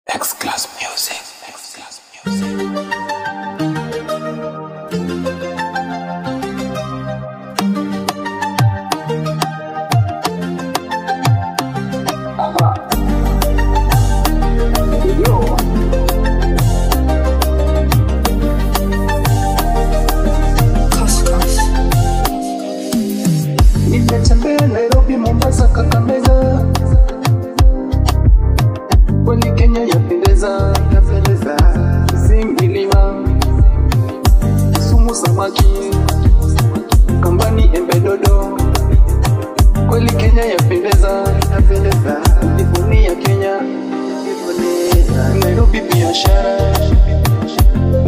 X-Class Music. X-Class Music. Nimetembea Nairobi, Mombasa, Kakamega, kweli Kenya yapendeza, Simbilima, Sumu, samaki, Kambani, Embe, Dodo, kweli Kenya yapendeza, Jivunie ya Kenya, Nairobi biashara,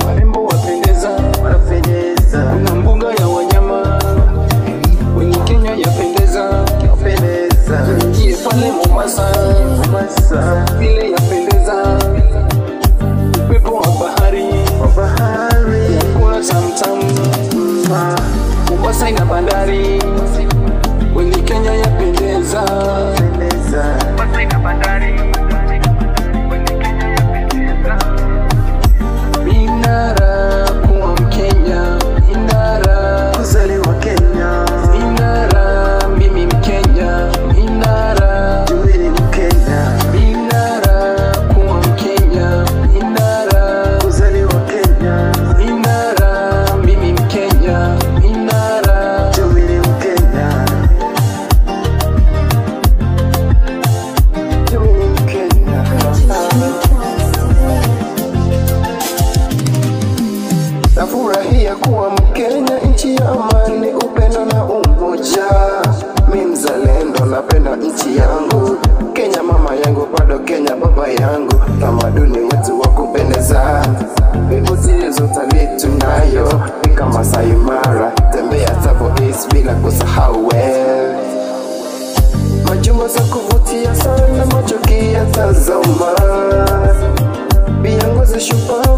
warembo wapendeza, kuna mbuga ya wanyama, kweli Kenya yapendeza, ingie pale Mombasa, vile yapendeza, upepo wa bahari, kuna tamtam, Mombasa ina bandari, kweli Kenya yapendeza, Mombasa ina bandari, kweli Kenya yapendeza. Inara kuwa Mkenya, inara kuzaliwa Kenya, inara mimi Mkenya, inara wewe ni Mkenya, inara kuwa Mkenya, inara kuzaliwa Kenya, inara mimi Mkenya, inara wewe ni Mkenya, wewe ni Mkenya. Nafurahia kuwa Mkenya, nchi ya amani, upendo na umoja. Mi mzalendo, napenda nchi yangu Kenya, mama yangu, bado Kenya baba yangu. Tamaduni wetu wa kupendeza, vivutio za utalii tunayo, ni kama Masai Mara, tembea Tsavo East bila kusahau well. Majumba za kuvutia sana, macho kiyatazama, pia ngozi shupavu